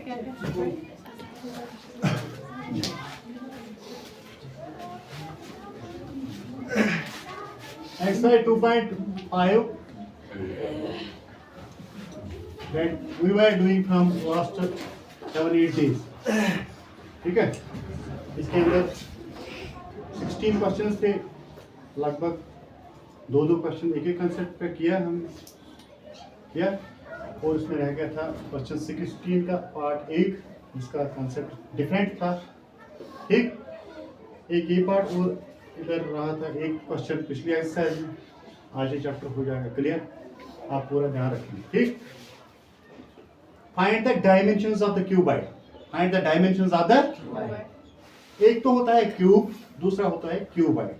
Exercise 2.5 that we were doing from last 7-8 days. ठीक है, इसके अंदर 16 क्वेश्चंस थे, लगभग 2-2 क्वेश्चन एक एक कंसेप्ट पे किया हमने किया, और उसमें रह गया था क्वेश्चन 16 का पार्ट 1 जिसका कंसेप्ट डिफरेंट था। ठीक, एक ये पार्ट और इधर रहा था एक क्वेश्चन पिछली एक्सरसाइज में। आज ये चैप्टर हो जाएगा क्लियर, आप पूरा ध्यान रखें। ठीक, find the dimensions of the cuboid. Find the dimensions of the, एक तो होता है क्यूब, दूसरा होता है क्यूबॉइड।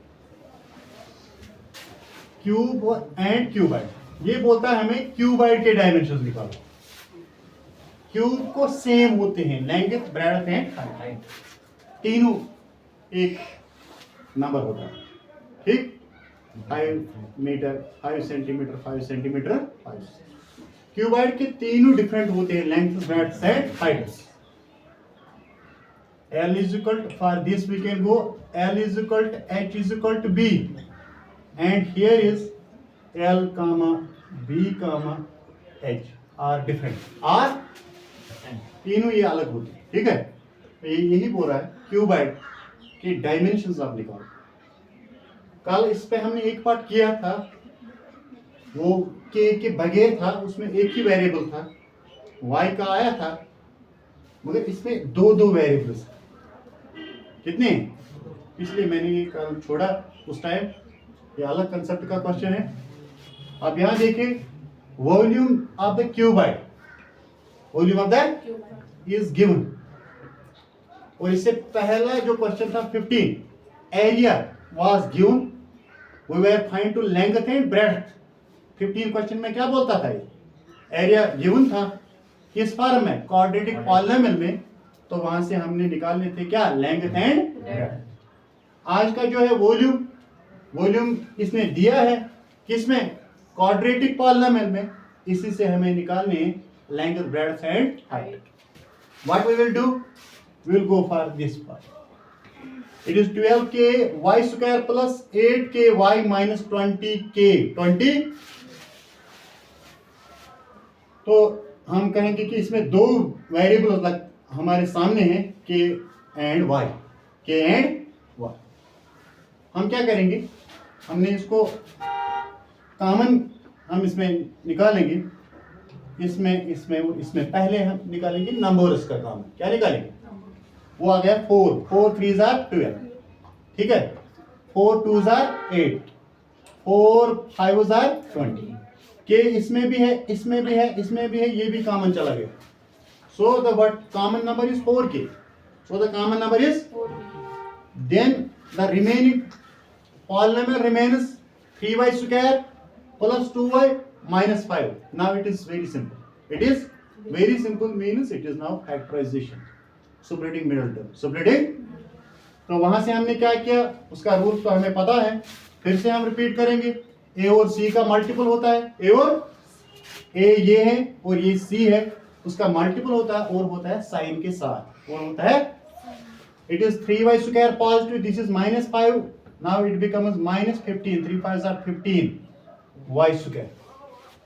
क्यूब एंड क्यूबॉइड, ये बोलता है हमें क्यूबॉइड के डायमेंशंस निकालो। क्यूब को सेम होते हैं लेंथ, ब्रेड्थ एंड हाइट, तीनों एक नंबर होता है। ठीक, 5 मीटर, 5 सेंटीमीटर, 5 सेंटीमीटर, 5। क्यूबॉइड के तीनों डिफरेंट होते हैं length, breadth and height. L is equal to, for this we can go L is equal to H is equal to B, and here is L comma B comma H are different, are तीनों ये अलग होते हैं। ठीक है, यही बोल रहा है क्यूबॉइड के डायमेंशंस आप निकालो। कल इस पे हमने एक पार्ट किया था, वो के बगैर था, उसमें एक ही वेरिएबल था, y का आया था, मगर इसमें दो वेरिएबल्स कितने, इसलिए मैंने ये कल छोड़ा उस टाइम। ये अलग कंसेप्ट का क्वेश्चन है। अब यहां देखें, volume of the cuboid, volume of the is given, और इससे पहला जो क्वेश्चन था 15, area was given, we were find to length and breadth. 15 question में क्या बोलता था, ये एरिया गिवन था किस फॉर्म में, क्वाड्रेटिक पॉलिनोमियल में, तो वहां से हमने निकालने थे क्या, लेंथ एंड ब्रेड्थ। आज का जो है वॉल्यूम, वॉल्यूम इसने दिया है किसमें, क्वाड्रेटिक पॉलिनोमियल में, इसी से हमें निकालने length, breadth and height. What we will do, we will go for this part. It is 12k y square plus 8k y minus 20k 20। तो हम कहेंगे कि इसमें दो वेरिएबल हमारे सामने हैं, k and y, k and y। हम क्या करेंगे, हमने इसको कॉमन हम इसमें निकालेंगे, इसमें पहले हम निकालेंगे नंबर्स का कॉमन। क्या निकालेंगे, वो आ गया 4 3 are 12। ठीक है, 4 2 are 8, 4 5 are 20 के इसमें भी है, इसमें भी है, इसमें भी है, ये भी कॉमन चला गया। So the what common number is 4k, so the common number is 4k। Then the remaining polynomial remains 3y square plus 2y minus 5। now it is very simple, it is very simple means it is now factorization, separating middle term, separating. तो वहां से हमने क्या किया, उसका rule तो हमें पता है, फिर से हम रिपीट करेंगे। ए और सी का मल्टीपल होता है, ए और ए ये है और ये सी है, उसका मल्टीपल होता है और होता है साइन के साथ, और होता है it is 3y square positive, this is -5, now it becomes -15, 3 5 are 15 y square.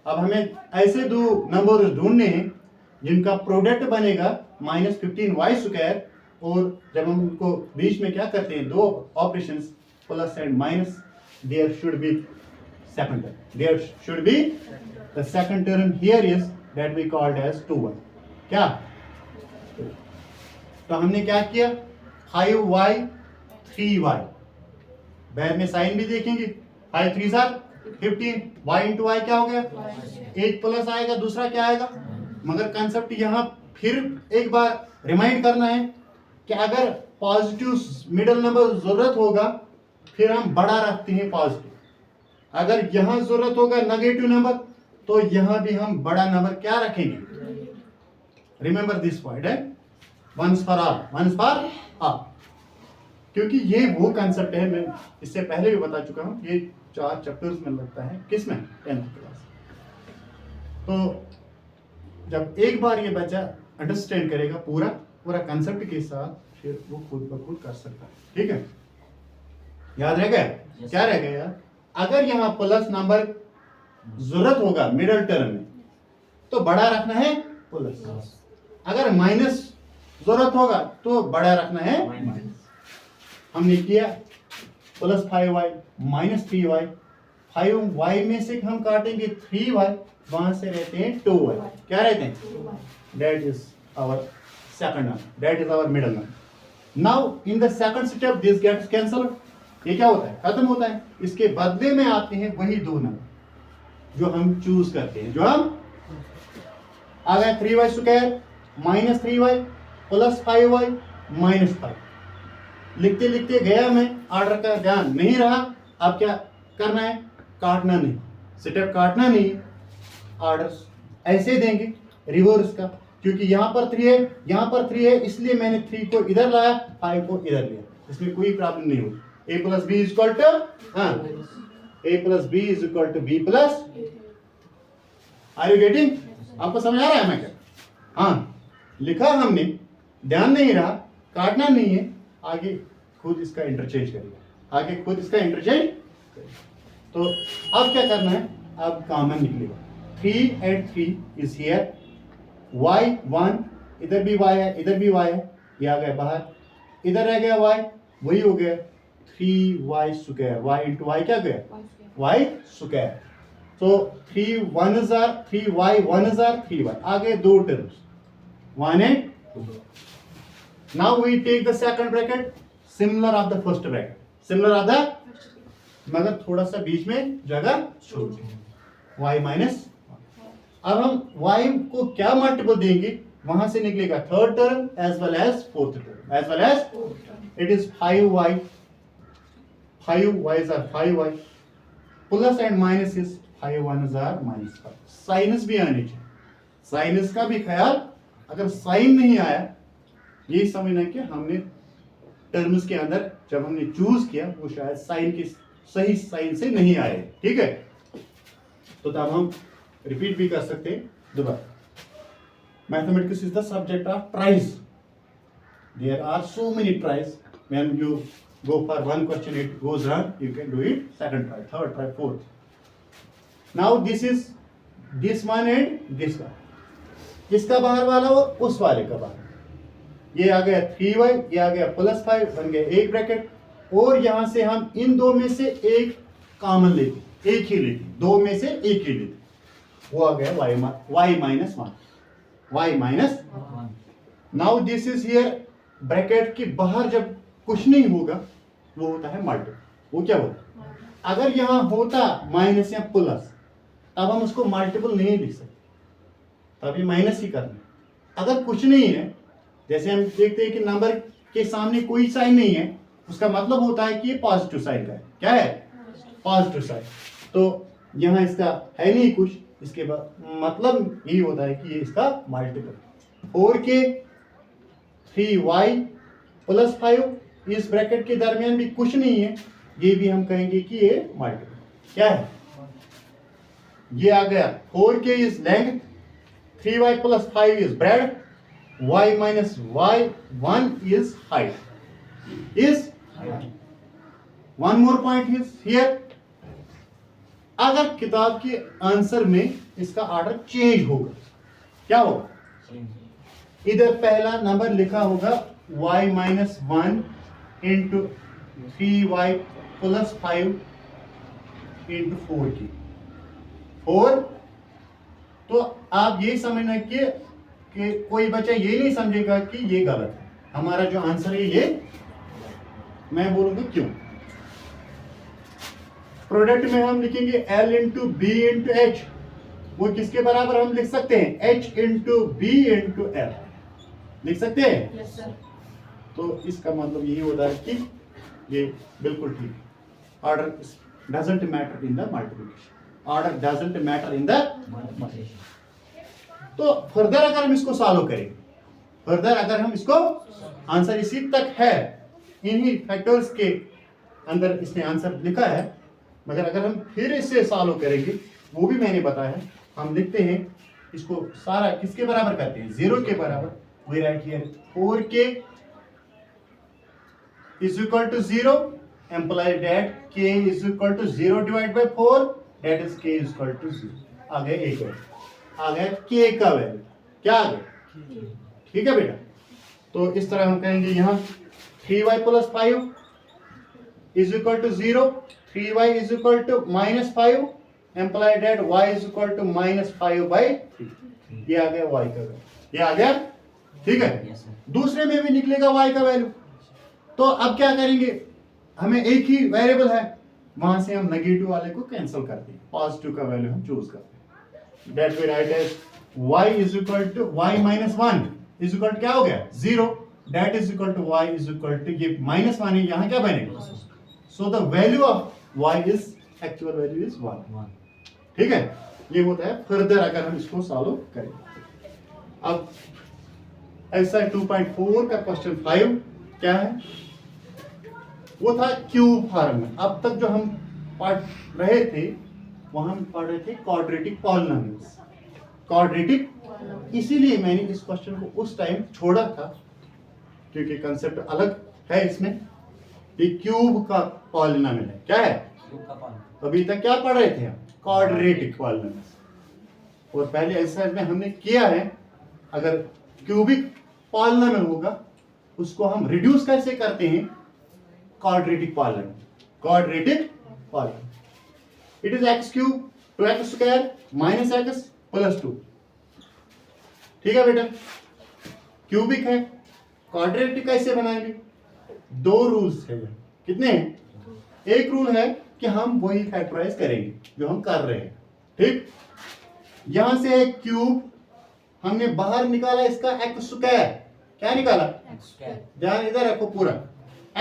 अब हमें ऐसे दो नंबर ढूंढने हैं जिनका प्रोडक्ट बनेगा -15 y स्क्वायर, और जब हम उनको बीच में क्या करते हैं, दो operations plus and minus, there should be second term, there should be the second term here is that we called as 2y। क्या, तो हमने क्या किया, 5y 3y, बैर में साइन भी देखेंगे, 5 3 are 15, y इंटू वाई क्या हो गया, एक प्लस आएगा, दूसरा क्या आएगा, मगर कंसेप्ट यहाँ फिर एक बार रिमाइंड करना है कि अगर पॉजिटिव मिडिल नंबर जरूरत होगा फिर हम बड़ा रखते हैं पॉजिटिव, अगर यहाँ जरूरत होगा नेगेटिव नंबर तो यहाँ भी हम बड़ा नंबर क्या रखेंगे। रिमेंबर दिस पॉइंट है, once for all, once for all, क्योंकि ये वो कंसेप्ट है, मैं इससे पहले भी बता चुका हूँ, ये 4 चैप्टर्स में लगता है, किसमें, 10th क्लास। तो जब एक बार ये बच्चा अंडरस्टैंड करेगा पूरा पूरा कंसेप्ट के साथ, फिर वो खुद ब खुद कर सकता है। ठीक है, याद रह गया? क्या रह गया यार? अगर यहाँ प्लस नंबर जरूरत होगा मिडिल टर्म में तो बड़ा रखना है प्लस, अगर माइनस जरूरत होगा तो बड़ा रखना है माइनस। हमने किया plus 5y minus 3y, 5y में से हम काटेंगे 3y, वहां से रहते हैं 2y। क्या रहते हैं? That is our second number, that is our middle number. Now in the second step this gets cancelled, ये क्या होता है? खत्म होता है। इसके बदले में आते हैं वही दो नंबर जो हम चूज करते हैं, जो हम आ गया 3y square minus 3y plus 5y minus 5। लिखते लिखते गया मैं, ऑर्डर का ध्यान नहीं रहा। अब क्या करना है? काटना नहीं, स्टेप काटना नहीं, ऑर्डर ऐसे देंगे रिवर्स का, क्योंकि यहाँ पर 3 है, यहाँ पर 3 है, इसलिए मैंने 3 को इधर लाया, 5 को इधर लिया, इसमें कोई प्रॉब्लम नहीं होगी। a plus b is equal to a plus b is equal to b plus. Are you getting? आपको समझ आ रहा है मैं क्या? हाँ, लिखा हमने, ध्यान नहीं रहा, काटना नहीं है, आगे खुद इसका इंटरचेंज करेगा, आगे खुद इसका इंटरचेंज करेगा। तो अब क्या करना है? अब कॉमन निकलेगा, 3 and 3 इज हियर, y 1, इधर भी y है, इधर भी y है, ये आ गया बाहर, इधर रह गया y, वही हो गया 3y square, y into y क्या गया? y square. तो 3y 3y, आ गए दो terms 1 and 2। Now we take the second bracket similar of the first bracket, similar of the, मगर थोड़ा सा बीच में जगह छोड़ देंगे, y माइनस। अब हम y को क्या मल्टीपल देंगे? वहां से निकलेगा third term as well as fourth term, as well as it is 5y, 5y or 5y plus and minus is 5 or minus 5। Signs भी आनी चाहिए, साइनस का भी ख्याल, अगर साइन नहीं आया ये समझना कि हमने टर्म्स के अंदर जब हमने चूज किया वो शायद साइन के सही साइन से नहीं आए। ठीक है, तो तब हम रिपीट भी कर सकते हैं दोबारा। Mathematics is the subject of tries, there are so many tries, when you go for one question it goes wrong, you can do it second try, third try, fourth. Now this is this one and this one, किसका बाहर वाला हो? उस वाले का बाहर। ये आ गया 3y, ये आ गया प्लस 5, बन गया एक ब्रैकेट, और यहां से हम इन दो में से एक कॉमन लेते, एक ही लेते, दो में से एक ही लेते, वो आ गया y minus 1, y minus 1। Now this is here, bracket के बाहर जब कुछ नहीं होगा वो होता है मल्टीपल। वो क्या होता है? अगर यहां होता माइनस या प्लस तब हम उसको मल्टीपल नहीं लिख सकते, तभी माइनस ही करना है। अगर कुछ नहीं है, जैसे हम देखते हैं कि नंबर के सामने कोई साइन नहीं है, उसका मतलब होता है कि ये पॉजिटिव साइन का है। क्या है? Positive sign. तो यहाँ इसका है नहीं कुछ, इसके बाद मतलब यही होता है कि ये इसका मल्टीपल। 4k 3y प्लस 5, इस ब्रैकेट के दरमियान भी कुछ नहीं है, ये भी हम कहेंगे कि ये मल्टीपल। क्या है? ये आ गया 4k is length, 3y plus 5 is bread, y minus y1 is height. Is one more point is here. अगर किताब के आंसर में इसका ऑर्डर चेंज होगा, क्या होगा? इधर पहला नंबर लिखा होगा y minus 1 into 3y plus 5 into 4 तो आप ये समझना कि कोई बच्चा ये नहीं समझेगा कि ये गलत है, हमारा जो आंसर है ये, मैं बोलूंगा क्यों। प्रोडक्ट में हम लिखेंगे L into B into H, वो किसके बराबर हम लिख सकते हैं? H into B into L लिख सकते हैं। yes, sir. तो इसका मतलब यही होता है कि ये बिल्कुल ठीक है। Order doesn't matter in the multiplication, order doesn't matter in the multiplication. तो फर्दर अगर हम इसको सॉल्व करें, फर्दर अगर हम इसको, आंसर इसी तक है, इन्हीं फैक्टर्स के अंदर इसने आंसर लिखा है, मगर अगर हम फिर इससे सॉल्व करेंगे, वो भी मैंने बताया है। हम लिखते हैं इसको सारा किसके बराबर करते हैं, 0 के बराबर. We write here 4k is equal to 0, implies that k is equal to 0 divided by 4, that is k is equal to 0. आ गया एक वैल्यू, आ गया k का वैल्यू, क्या आ गया, ठीक है बेटा. तो इस तरह हम कहेंगे यहाँ 3y plus 5 is equal to 0, 3y is equal to minus 5, imply that y is equal to minus 5 by 3. ये आ गया y का वैल्यू, ये आ गया, ठीक है. दूसरे में भी निकलेगा y का वैल्यू. तो अब क्या करेंगे, हमें एक ही वेरिएबल है, वहां से हम नेगेटिव वाले को कैंसिल करते हैं, पॉजिटिव का वैल्यू हम चूज करते हैं. That we write as y is equal to y minus 1 is equal to क्या हो गया 0, that is equal to y is equal to ये minus 1 है, यहाँ क्या बनेगा, so the value of y is actual value is 1. ठीक है, ये होता है फर्दर अगर हम इसको सॉल्व करें. अब एक्सरसाइज 2.4 का क्वेश्चन 5 क्या है, वो था क्यूब फॉर्म में. अब तक जो हम पढ़ रहे थे वहां हम पढ़ रहे थे क्वाड्रेटिक पॉलिनोमियल्स, क्वाड्रेटिक. इसीलिए मैंने इस क्वेश्चन को उस टाइम छोड़ा था क्योंकि कंसेप्ट अलग है इसमें. ये क्यूब का पॉलिनोमियल है, क्या है, अभी तक क्या पढ़ रहे थे हम, क्वाड्रेटिक पॉलिनोमियल्स. और पहले एक्सरसाइज में हमने किया है, अगर क्यूबिक पॉलिनोमियल होगा उसको हम रिड्यूस कैसे करते हैं, quadratic polynomial. Quadratic polynomial it is x cube two x square minus x plus 2. ठीक है बेटा, क्यूबिक है. क्वाड्रेटिक कैसे बनाएंगे, दो रूल्स है. कितने हैं, एक रूल है कि हम वही फैक्टराइज करेंगे जो हम कर रहे हैं. ठीक, यहां से एक क्यूब हमने बाहर निकाला, इसका x स्क्वायर, क्या निकाला, ध्यान इधर रखो पूरा,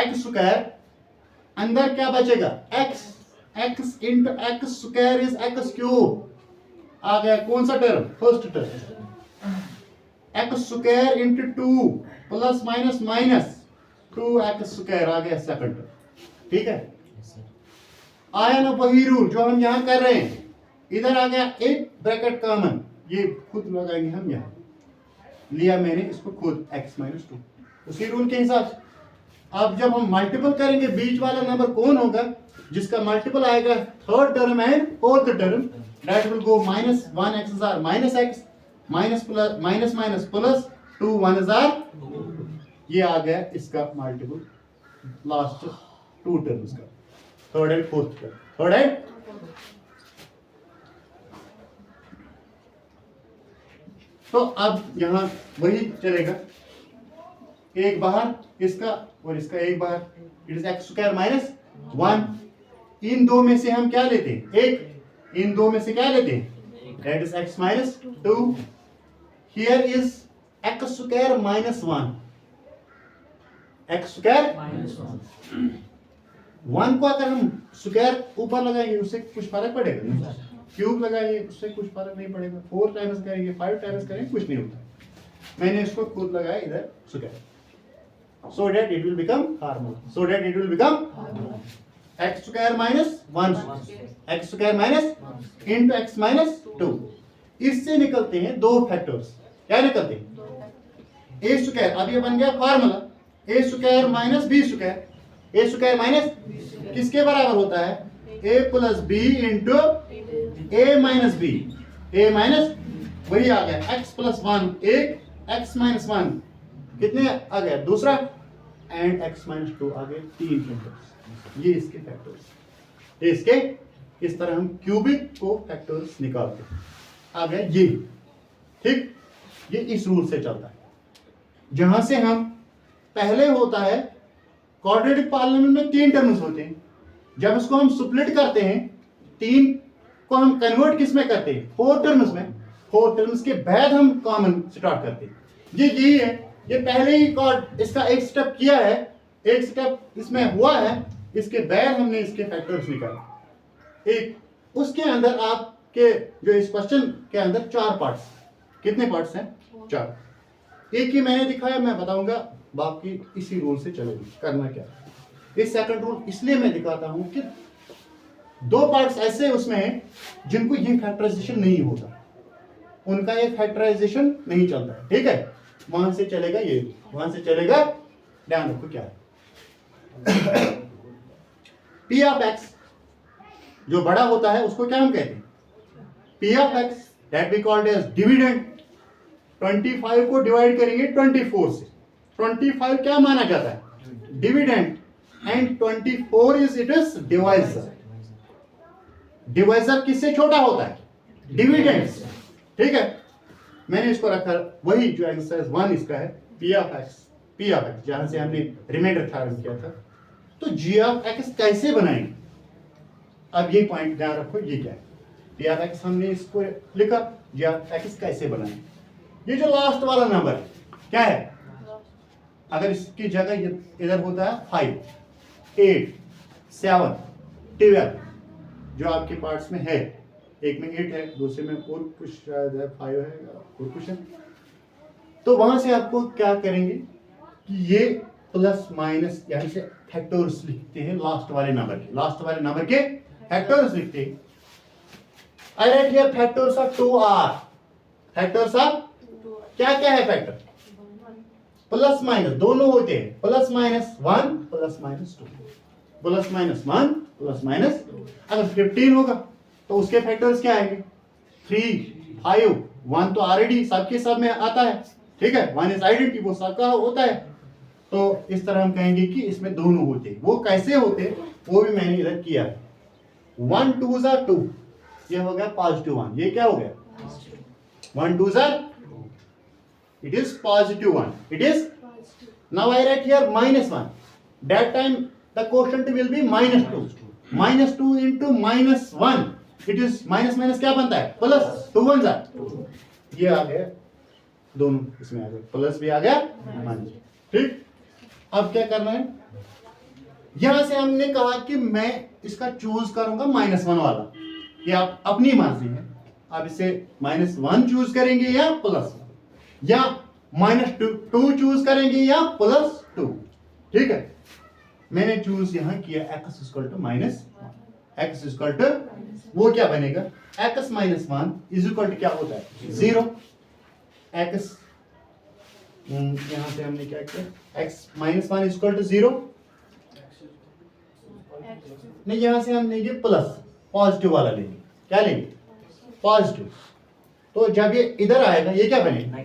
x स्क्वायर, अंदर क्या बचेगा x, x into x square is x cube. आ गया कौन सा term, first term, x square into 2 plus minus minus 2x square आ गया सेकंड टर्म. ठीक है, आया ना वही रूल जो हम यहां कर रहे हैं. इधर आ गया एक ब्रैकेट कॉमन, ये खुद लगाएंगे हम, यहां लिया मैंने इसको खुद x माइनस 2, उसी रूल के हिसाब से. अब जब हम मल्टीपल करेंगे, बीच वाला नंबर कौन होगा जिसका मल्टीपल आएगा, third term and fourth term, that will go minus 1x or minus x, minus plus minus minus plus 2 1 or. ये आ गया इसका मल्टीपल, लास्ट 2 टर्म्स का, third and fourth term, third and. तो अब यहां वही चलेगा, एक बाहर इसका और इसका एक बाहर, it is x square minus 1. इन दो में से हम क्या लेते हैं, एक, इन दो में से क्या लेते हैं, that is x minus 2. Here is x square minus 1, x square minus 1 को अगर हम स्क्वायर ऊपर लगाएंगे उससे कुछ फर्क पड़ेगा, क्यूब लगाएंगे उससे कुछ फर्क नहीं पड़ेगा, 4 टाइम्स करेंगे 5 टाइम्स करेंगे कुछ नहीं होता. मैंने इसको खुद लगाया इधर square, so that it will become formula, so that it will become x square minus 1, x square minus into x minus 2. इससे निकलते हैं दो फैक्टर्स, क्या निकलते हैं, a स्क्वायर, अब ये बन गया formula, a square minus b square, a square minus किसके बराबर होता है, a plus b into a minus b, a minus वही आ गया x प्लस 1, एक x माइनस 1 कितने आ गया दूसरा, एंड x माइनस 2 आ गए, 3 फैक्टर्स. ये इसके फैक्टर्स, ये इसके, इस तरह हम क्यूबिक को फैक्टर्स निकालते हैं. आ गया ये, ठीक, ये इस रूल से चलता है. जहां से हम पहले होता है क्वाड्रेटिक पॉलिनोमियल में 3 टर्म्स होते हैं, जब इसको हम स्प्लिट करते हैं 3 को हम कन्वर्ट किस में करते हैं, 4 टर्म्स में. 4 टर्म्स के बाद हम कॉमन स्टार्ट करते हैं. ये यही है, ये पहले ही इसका एक स्टेप किया है, एक स्टेप इसमें हुआ है, इसके बाद हमने इसके फैक्टर्स निकाले. एक उसके अंदर आपके जो इस क्वेश्चन के अंदर 4 पार्ट्स, कितने पार्ट्स हैं, 4. एक ही मैंने दिखाया, मैं बताऊंगा बाकी इसी रूल से चलेगी, करना क्या. इस सेकंड रूल इसलिए मैं दिखाता हूं कि 2 पार्ट्स ऐसे उसमें हैं जिनको ये फैक्टराइजेशन नहीं होता, उनका ये फैक्टराइजेशन नहीं चलता है, ठीक है। वहां से चलेगा ये, वहां से चलेगा, ध्यान रखो क्या है। पी ऑफ एक्स जो बड़ा होता है उसको क्या हम कहते हैं, P of x that we called as dividend. 25 को डिवाइड करेंगे 24 से, 25 क्या माना जाता है, dividend, and 24 it is divisor. Divisor किससे छोटा होता है, डिविडेंड से, ठीक है। मैंने इसको रखा वही जो एक्सरसाइज 1 इसका है, P of x, P of x जहां से हमने रिमाइंडर थ्योरम किया था। तो जी ऑफ एक्स कैसे बनाएंगे, अब ये पॉइंट ध्यान रखो, ये क्या है, पी ऑफ एक्स हमने इसको लिखा, जी ऑफ एक्स कैसे बनाएंगे। ये जो लास्ट वाला नंबर है क्या है, अगर इसकी जगह इधर होता है 5, 8, 7, 12 जो आपके पार्ट्स में है, एक में 8 है, दूसरे में और कुछ शायद है 5 है और कुछ है, तो वहां से आपको क्या करेंगे कि ये प्लस माइनस यानी से फैक्टर्स लिखते हैं लास्ट वाले नंबर के, लास्ट वाले नंबर के फैक्टर्स लिखते हैं। I write here factors of 2r, factors of क्या क्या है फैक्टर, प्लस माइनस दोनों होते हैं, plus minus 1 plus minus 2, plus minus 1 plus minus 2। अगर 15 होगा तो उसके फैक्टर्स क्या आएंगे, 3, 5, 1 तो ऑलरेडी सबके सब में आता है, ठीक है, 1 इज आइडेंटिटी, वो सबका होता है। तो इस तरह हम कहेंगे कि इसमें दोनों होते हैं। वो कैसे होते हैं वो भी मैंने इधर किया है। 1 2 ज़ा 2, ये हो गया पॉजिटिव 1, ये क्या हो गया 1 2 ज़ा, it is positive 1, it is, now I write here minus 1, that time the quotient will be minus 2, minus 2 into minus 1, it is minus minus क्या बनता है प्लस, 2 1 ज़ा, ये आ गया, दोनों इसमें आ गया, प्लस भी आ गया माइनस, ठीक। अब क्या करना है, यहां से हमने कहा कि मैं इसका चूज करूंगा -1 वाला, ये आप अपनी मर्जी है, आप इसे -1 चूज करेंगे या प्लस, या -2 चूज करेंगे या +2, ठीक है। मैंने चूज यहां किया x equal to minus, x equal to, वो क्या बनेगा, x -1 इज इक्वल टू क्या होता है 0, x यहां से हमने क्या किया, x -1 इज इक्वल टू 0, नहीं यहां से हम लेंगे प्लस, पॉजिटिव वाला लेंगे, क्या लेंगे पॉजिटिव, तो जब ये इधर आएगा ये क्या बनेगा,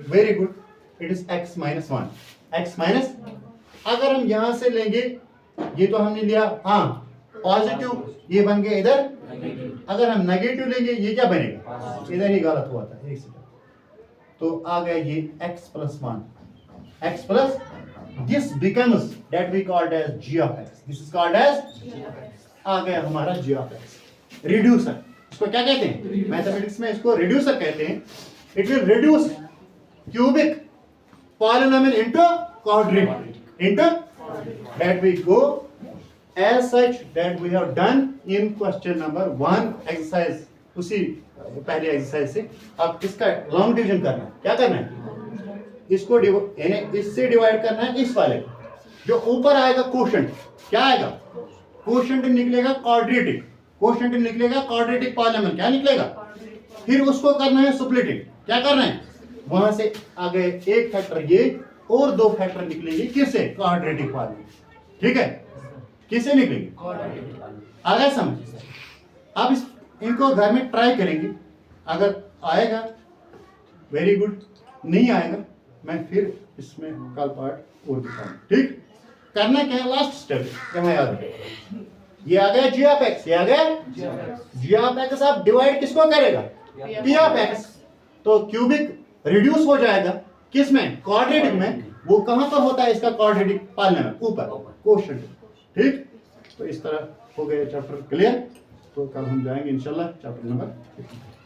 very good, it is x -1, x minus, अगर हम यहां से लेंगे, ये तो हमने लिया हाँ पॉजिटिव, ये बन गया इधर, अगर हम नेगेटिव लेंगे ये क्या बनेगा, इधर ही गलत हुआ था, एक सेकंड, तो आ गया ये x + 1, x plus, this becomes that we called as g of x, this is called as, आ गया हमारा g of x, रिड्यूसर, इसको क्या कहते हैं मैथमेटिक्स में, इसको रिड्यूसर कहते हैं। It will reduce cubic polynomial into quadratic, into, that we go as such that we have done in question number 1 exercise, उसी पहले एक्सरसाइज से। अब इसका लॉन्ग डिवीजन करना है, क्या करना है, इसको इससे डिवाइड करना है इस वाले, जो ऊपर आएगा क्वोशंट, क्या आएगा क्वोशंट निकलेगा क्वाड्रेटिक, क्वोशंट निकलेगा क्वाड्रेटिक पॉलिनोमियल, क्या निकलेगा, फिर उसको करना है सुपलेटिव, क्या करना है, वहां से आगे एक फैक्टर ये और 2 फैक्टर निकलेंगे किससे, क्वाड्रेटिक पॉलिनोमियल, ठीक है, किससे निकलेंगे, आ गया समझ। अब इनको घर में ट्राई करेंगे, अगर आएगा वेरी गुड, नहीं आएगा मैं फिर इसमें कल पार्ट और दिखाऊंगा, ठीक। करना क्या है, लास्ट स्टेप यहाँ याद रखिए, ये आ गया g of x, ये आ गया g of x, आप डिवाइड किसको करेगा, p of x, तो क्यूबिक रिड्यूस हो जाएगा किस में, क्वाड्रेटिक में, वो कहां पर होता है इसका क्वाड्रेटिक पॉलिनोमियल, ऊपर क्वोशंट, ठीक। तो इस तरह हो गया चैप्टर क्लियर, तो कल हम जाएंगे इंशाल्लाह चैप्टर नंबर 15।